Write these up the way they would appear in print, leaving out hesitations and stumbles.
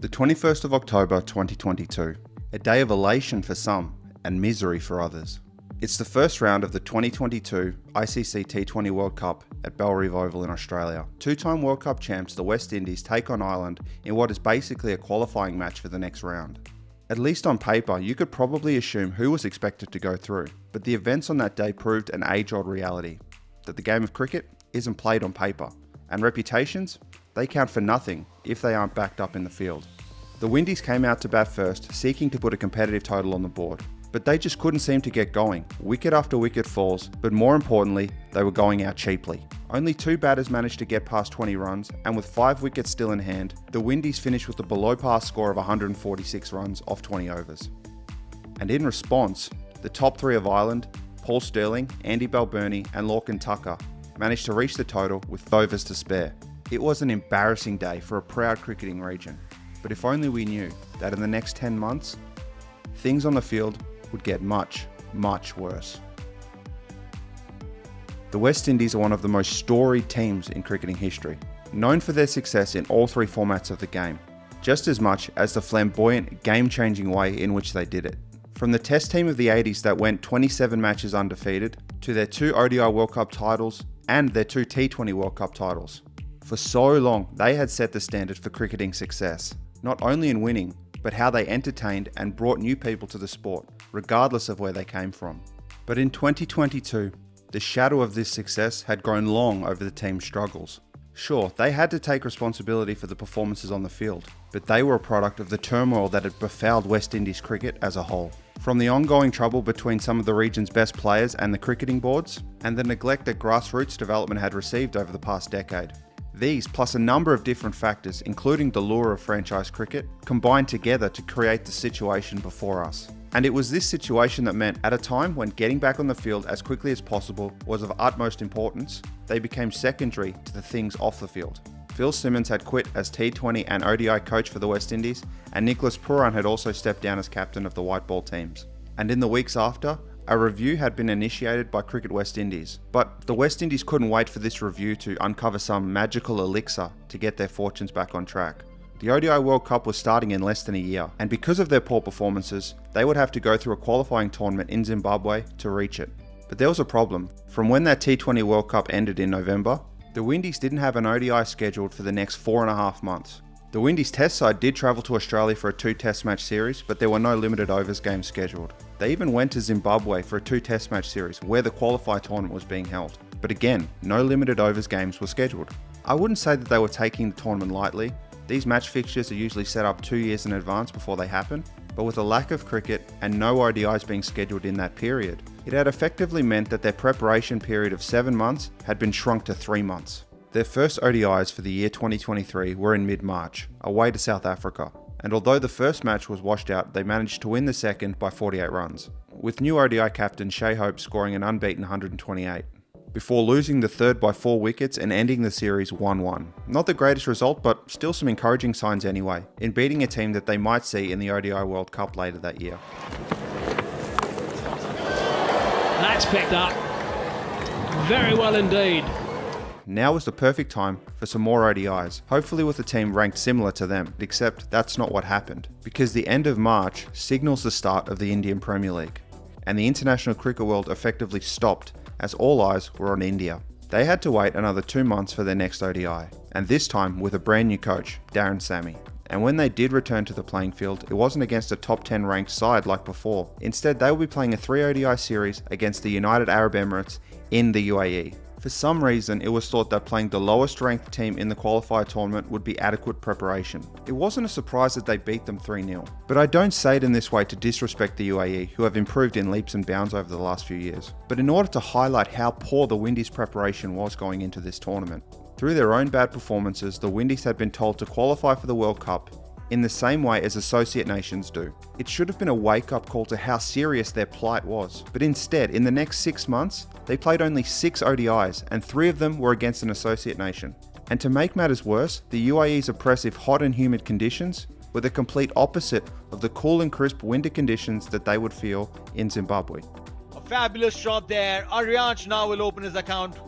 The 21st of October 2022, a day of elation for some and misery for others. It's the first round of the 2022 ICC T20 World Cup at Bellerive Oval in Australia. Two-time World Cup champs the West Indies take on Ireland in what is basically a qualifying match for the next round. At least on paper, you could probably assume who was expected to go through, but the events on that day proved an age-old reality, that the game of cricket isn't played on paper, and reputations, they count for nothing if they aren't backed up in the field. The Windies came out to bat first, seeking to put a competitive total on the board, but they just couldn't seem to get going. Wicket after wicket falls, but more importantly, they were going out cheaply. Only two batters managed to get past 20 runs, and with 5 wickets still in hand, the Windies finished with a below-par score of 146 runs off 20 overs. And in response, the top three of Ireland, Paul Stirling, Andy Balbirnie and Lorcan Tucker, managed to reach the total with overs to spare. It was an embarrassing day for a proud cricketing region, but if only we knew that in the next 10 months, things on the field would get much, much worse. The West Indies are one of the most storied teams in cricketing history, known for their success in all three formats of the game, just as much as the flamboyant, game-changing way in which they did it. From the Test team of the 80s that went 27 matches undefeated, to their 2 ODI World Cup titles and their 2 T20 World Cup titles. For so long, they had set the standard for cricketing success, not only in winning, but how they entertained and brought new people to the sport, regardless of where they came from. But in 2022, the shadow of this success had grown long over the team's struggles. Sure, they had to take responsibility for the performances on the field, but they were a product of the turmoil that had befouled West Indies cricket as a whole. From the ongoing trouble between some of the region's best players and the cricketing boards, and the neglect that grassroots development had received over the past decade. These, plus a number of different factors, including the lure of franchise cricket, combined together to create the situation before us. And it was this situation that meant, at a time when getting back on the field as quickly as possible was of utmost importance, they became secondary to the things off the field. Phil Simmons had quit as T20 and ODI coach for the West Indies, and Nicholas Pooran had also stepped down as captain of the white ball teams. And in the weeks after, a review had been initiated by Cricket West Indies, but the West Indies couldn't wait for this review to uncover some magical elixir to get their fortunes back on track. The ODI World Cup was starting in less than a year, and because of their poor performances, they would have to go through a qualifying tournament in Zimbabwe to reach it. But there was a problem. From when that T20 World Cup ended in November, the Windies didn't have an ODI scheduled for the next 4.5 months. The Windies test side did travel to Australia for a 2 test match series, but there were no limited overs games scheduled. They even went to Zimbabwe for a 2 test match series where the qualifier tournament was being held. But again, no limited overs games were scheduled. I wouldn't say that they were taking the tournament lightly. These match fixtures are usually set up 2 years in advance before they happen, but with a lack of cricket and no ODIs being scheduled in that period, it had effectively meant that their preparation period of 7 months had been shrunk to 3 months. Their first ODIs for the year 2023 were in mid-March, away to South Africa, and although the first match was washed out, they managed to win the second by 48 runs, with new ODI captain Shea Hope scoring an unbeaten 128, before losing the third by 4 wickets and ending the series 1-1. Not the greatest result, but still some encouraging signs anyway, in beating a team that they might see in the ODI World Cup later that year. That's picked up. Very well indeed. Now was the perfect time for some more ODIs, hopefully with a team ranked similar to them, except that's not what happened, because the end of March signals the start of the Indian Premier League, and the international cricket world effectively stopped as all eyes were on India. They had to wait another 2 months for their next ODI, and this time with a brand new coach, Darren Sammy. And when they did return to the playing field, it wasn't against a top 10 ranked side like before. Instead, they will be playing a 3 ODI series against the United Arab Emirates in the UAE. For some reason, it was thought that playing the lowest ranked team in the qualifier tournament would be adequate preparation. It wasn't a surprise that they beat them 3-0. But I don't say it in this way to disrespect the UAE, who have improved in leaps and bounds over the last few years, but in order to highlight how poor the Windies' preparation was going into this tournament. Through their own bad performances, the Windies had been told to qualify for the World Cup in the same way as associate nations do. It should have been a wake-up call to how serious their plight was. But instead, in the next 6 months, they played only 6 ODIs, and 3 of them were against an associate nation. And to make matters worse, the UAE's oppressive hot and humid conditions were the complete opposite of the cool and crisp winter conditions that they would feel in Zimbabwe. A fabulous shot there. Arianch now will open his account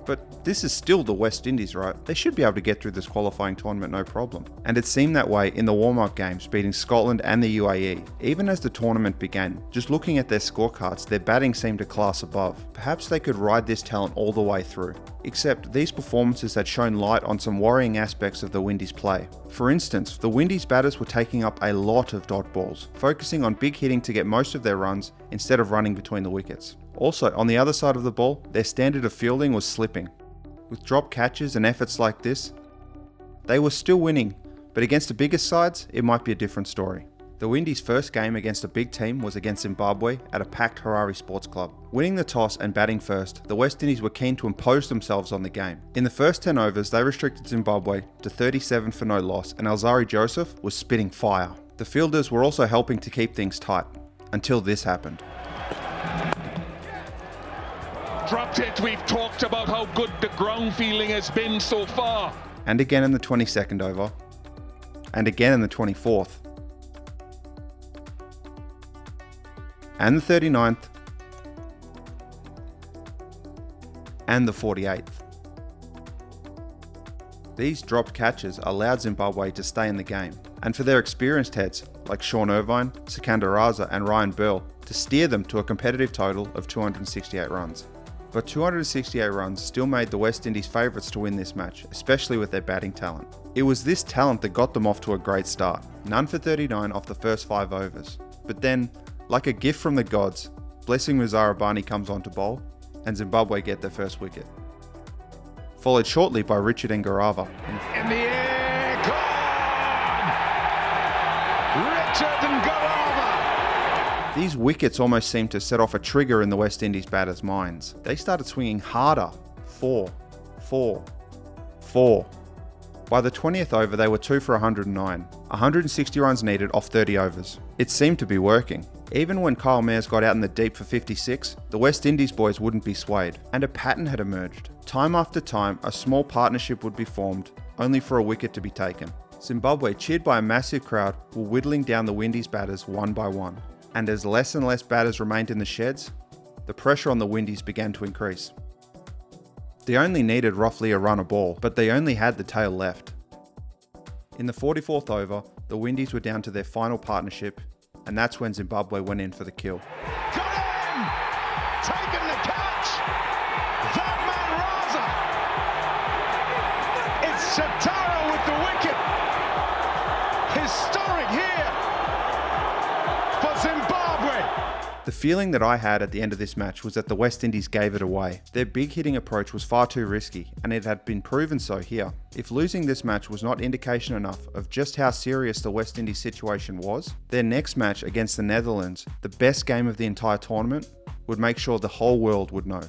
But this is still the West Indies, right? They should be able to get through this qualifying tournament no problem. And it seemed that way in the warm-up games, beating Scotland and the UAE. Even as the tournament began, just looking at their scorecards, their batting seemed a class above. Perhaps they could ride this talent all the way through. Except these performances had shown light on some worrying aspects of the Windies play. For instance, the Windies batters were taking up a lot of dot balls, focusing on big hitting to get most of their runs instead of running between the wickets. Also, on the other side of the ball, their standard of fielding was slipping. With drop catches and efforts like this, they were still winning, but against the biggest sides, it might be a different story. The Windies' first game against a big team was against Zimbabwe at a packed Harare Sports Club. Winning the toss and batting first, the West Indies were keen to impose themselves on the game. In the first 10 overs, they restricted Zimbabwe to 37 for no loss, and Alzari Joseph was spitting fire. The fielders were also helping to keep things tight, until this happened. Dropped it. We've talked about how good the ground feeling has been so far. And again in the 22nd over, and again in the 24th. And the 39th, and the 48th. These dropped catches allowed Zimbabwe to stay in the game, and for their experienced heads like Sean Irvine, Sikandar Raza and Ryan Burl to steer them to a competitive total of 268 runs. But 268 runs still made the West Indies favourites to win this match, especially with their batting talent. It was this talent that got them off to a great start, none for 39 off the first 5 overs. But then, like a gift from the gods, Blessing Muzarabani comes on to bowl, and Zimbabwe get their first wicket. Followed shortly by Richard Ngarava. In the air, gone! Richard Ngarava! These wickets almost seemed to set off a trigger in the West Indies batters' minds. They started swinging harder. 4, 4, 4. By the 20th over, they were 2 for 109. 160 runs needed off 30 overs. It seemed to be working. Even when Kyle Mayers got out in the deep for 56, the West Indies boys wouldn't be swayed, and a pattern had emerged. Time after time, a small partnership would be formed, only for a wicket to be taken. Zimbabwe, cheered by a massive crowd, were whittling down the Windies batters one by one. And as less and less batters remained in the sheds, the pressure on the Windies began to increase. They only needed roughly a run a ball, but they only had the tail left. In the 44th over, the Windies were down to their final partnership, and that's when Zimbabwe went in for the kill. Got him! Taking the catch! That man Raza! It's Shatara with the wicket! Historic here for Zimbabwe! The feeling that I had at the end of this match was that the West Indies gave it away. Their big hitting approach was far too risky, and it had been proven so here. If losing this match was not indication enough of just how serious the West Indies situation was, their next match against the Netherlands, the best game of the entire tournament, would make sure the whole world would know.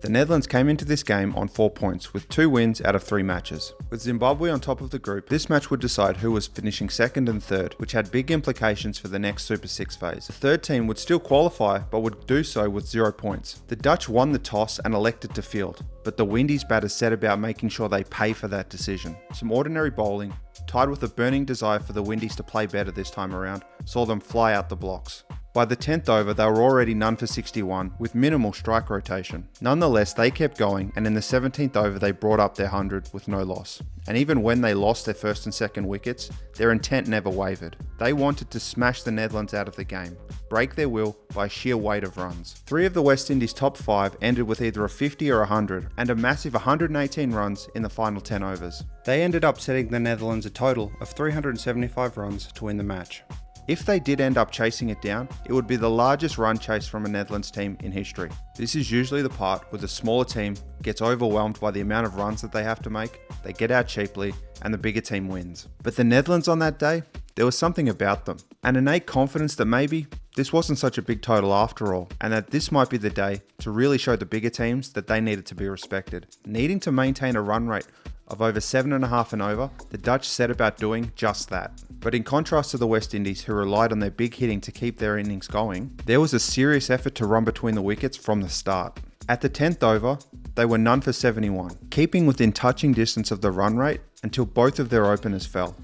The Netherlands came into this game on 4 points, with 2 wins out of 3 matches. With Zimbabwe on top of the group, this match would decide who was finishing second and third, which had big implications for the next Super 6 phase. The third team would still qualify, but would do so with 0 points. The Dutch won the toss and elected to field, but the Windies batters set about making sure they pay for that decision. Some ordinary bowling, tied with a burning desire for the Windies to play better this time around, saw them fly out the blocks. By the 10th over, they were already none for 61, with minimal strike rotation. Nonetheless, they kept going, and in the 17th over, they brought up their 100 with no loss. And even when they lost their first and second wickets, their intent never wavered. They wanted to smash the Netherlands out of the game, break their will by sheer weight of runs. 3 of the West Indies' top 5 ended with either a 50 or 100, and a massive 118 runs in the final 10 overs. They ended up setting the Netherlands a total of 375 runs to win the match. If they did end up chasing it down, it would be the largest run chase from a Netherlands team in history. This is usually the part where the smaller team gets overwhelmed by the amount of runs that they have to make, they get out cheaply, and the bigger team wins. But the Netherlands on that day, there was something about them, an innate confidence that maybe this wasn't such a big total after all, and that this might be the day to really show the bigger teams that they needed to be respected. Needing to maintain a run rate of over 7.5 and over, the Dutch set about doing just that. But in contrast to the West Indies, who relied on their big hitting to keep their innings going, there was a serious effort to run between the wickets from the start. At the 10th over, they were none for 71, keeping within touching distance of the run rate until both of their openers fell.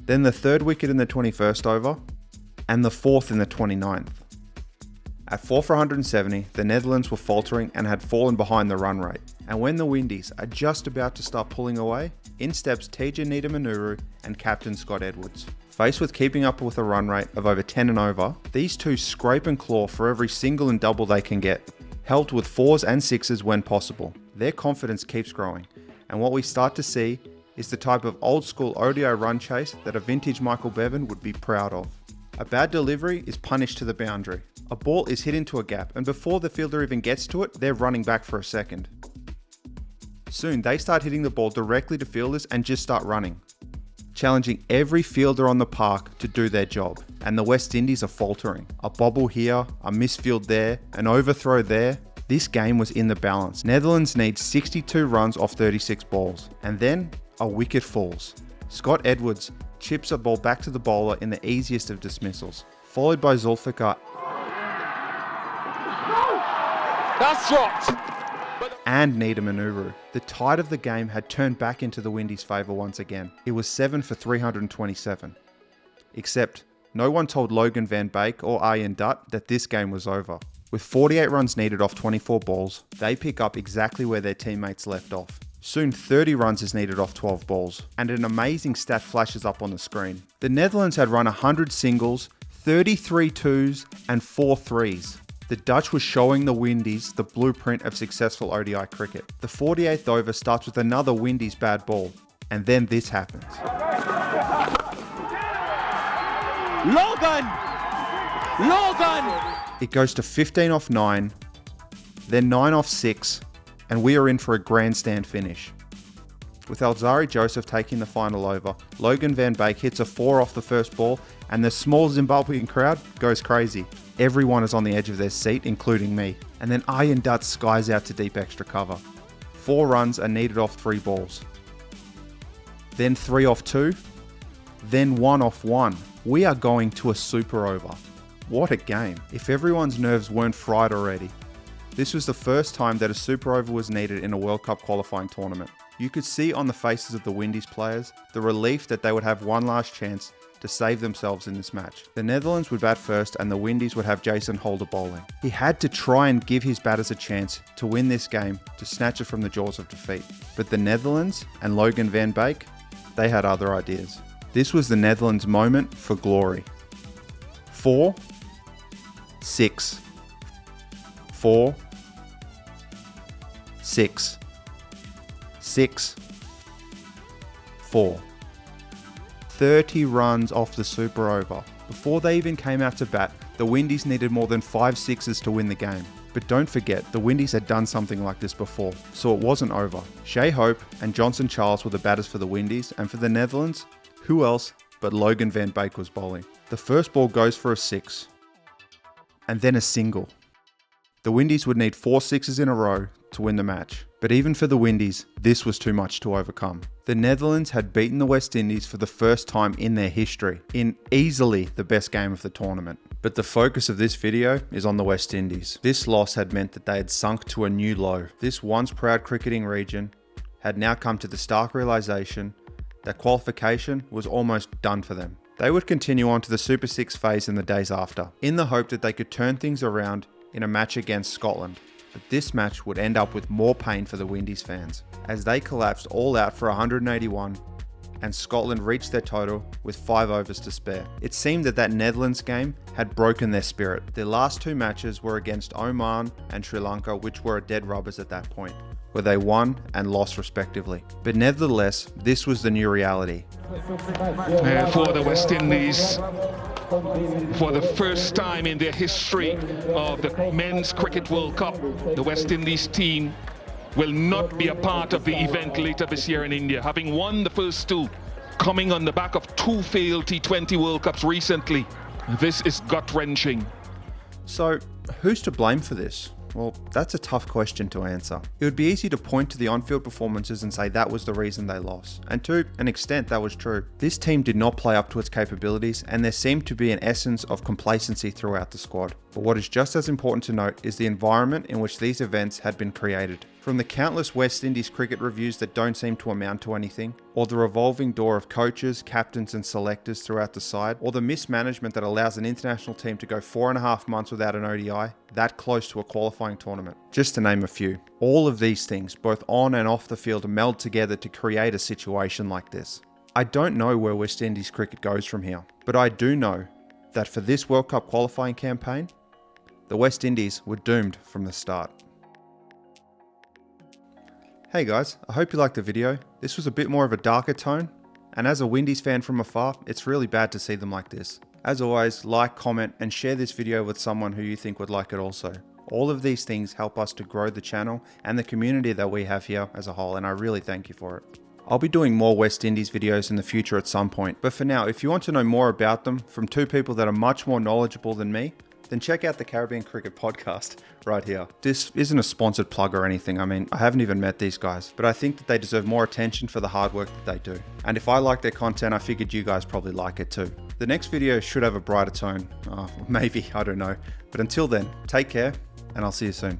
Then the third wicket in the 21st over, and the fourth in the 29th. At 4 for 170, the Netherlands were faltering and had fallen behind the run rate. And when the Windies are just about to start pulling away, in steps T20 World Cup and captain Scott Edwards. Faced with keeping up with a run rate of over 10 and over, these two scrape and claw for every single and double they can get, helped with 4s and 6s when possible. Their confidence keeps growing, and what we start to see is the type of old school ODI run chase that a vintage Michael Bevan would be proud of. A bad delivery is punished to the boundary. A ball is hit into a gap, and before the fielder even gets to it, they're running back for a second. Soon they start hitting the ball directly to fielders and just start running, challenging every fielder on the park to do their job. And the West Indies are faltering. A bobble here, a misfield there, an overthrow there. This game was in the balance. Netherlands need 62 runs off 36 balls. And then a wicket falls. Scott Edwards chips a ball back to the bowler in the easiest of dismissals, followed by Zulfikar. That's dropped. And Meadow. The tide of the game had turned back into the Windies' favour once again. It was 7 for 327. Except, no one told Logan van Beek or Arjen Dutt that this game was over. With 48 runs needed off 24 balls, they pick up exactly where their teammates left off. Soon 30 runs is needed off 12 balls, and an amazing stat flashes up on the screen. The Netherlands had run 100 singles, 33 twos, and 4 threes. The Dutch was showing the Windies the blueprint of successful ODI cricket. The 48th over starts with another Windies bad ball, and then this happens. Logan! It goes to 15 off 9, then 9 off 6, and we are in for a grandstand finish. With Alzari Joseph taking the final over, Logan van Beek hits a 4 off the first ball, and the small Zimbabwean crowd goes crazy. Everyone is on the edge of their seat, including me. And then Arjen Dutt skies out to deep extra cover. 4 runs are needed off 3 balls. Then 3 off 2. Then 1 off 1. We are going to a super over. What a game. If everyone's nerves weren't fried already. This was the first time that a super over was needed in a World Cup qualifying tournament. You could see on the faces of the Windies players the relief that they would have one last chance to save themselves in this match. The Netherlands would bat first and the Windies would have Jason Holder bowling. He had to try and give his batters a chance to win this game, to snatch it from the jaws of defeat. But the Netherlands and Logan van Beek, they had other ideas. This was the Netherlands' moment for glory. 4, 6, 4, 6, 6, 4. 30 runs off the super over. Before they even came out to bat, the Windies needed more than 5 sixes to win the game. But don't forget, the Windies had done something like this before, so it wasn't over. Shea Hope and Johnson Charles were the batters for the Windies, and for the Netherlands, who else but Logan van Beek was bowling. The first ball goes for a 6, and then a single. The Windies would need 4 sixes in a row to win the match. But even for the Windies, this was too much to overcome. The Netherlands had beaten the West Indies for the first time in their history, in easily the best game of the tournament. But the focus of this video is on the West Indies. This loss had meant that they had sunk to a new low. This once proud cricketing region had now come to the stark realization that qualification was almost done for them. They would continue on to the Super 6 phase in the days after, in the hope that they could turn things around in a match against Scotland. But this match would end up with more pain for the Windies fans, as they collapsed all out for 181 and Scotland reached their total with 5 overs to spare. It seemed that Netherlands game had broken their spirit. Their last 2 matches were against Oman and Sri Lanka, which were dead rubbers at that point, where they won and lost respectively. But nevertheless, this was the new reality. For the West Indies, for the first time in their history of the Men's Cricket World Cup, the West Indies team will not be a part of the event later this year in India, having won the first 2, coming on the back of 2 failed T20 World Cups recently. This is gut-wrenching. So, who's to blame for this? Well, that's a tough question to answer. It would be easy to point to the on-field performances and say that was the reason they lost. And to an extent, that was true. This team did not play up to its capabilities, and there seemed to be an essence of complacency throughout the squad. But what is just as important to note is the environment in which these events had been created. From the countless West Indies cricket reviews that don't seem to amount to anything, or the revolving door of coaches, captains and selectors throughout the side, or the mismanagement that allows an international team to go 4.5 months without an ODI, that close to a qualifying tournament. Just to name a few. All of these things, both on and off the field, meld together to create a situation like this. I don't know where West Indies cricket goes from here, but I do know that for this World Cup qualifying campaign, the West Indies were doomed from the start. Hey guys, I hope you liked the video. This was a bit more of a darker tone, and as a Windies fan from afar, it's really bad to see them like this. As always, like, comment, and share this video with someone who you think would like it also. All of these things help us to grow the channel and the community that we have here as a whole, and I really thank you for it. I'll be doing more West Indies videos in the future at some point, but for now, if you want to know more about them from two people that are much more knowledgeable than me, then check out the Caribbean Cricket Podcast right here. This isn't a sponsored plug or anything. I mean, I haven't even met these guys, but I think that they deserve more attention for the hard work that they do. And if I like their content, I figured you guys probably like it too. The next video should have a brighter tone. Maybe, I don't know. But until then, take care, and I'll see you soon.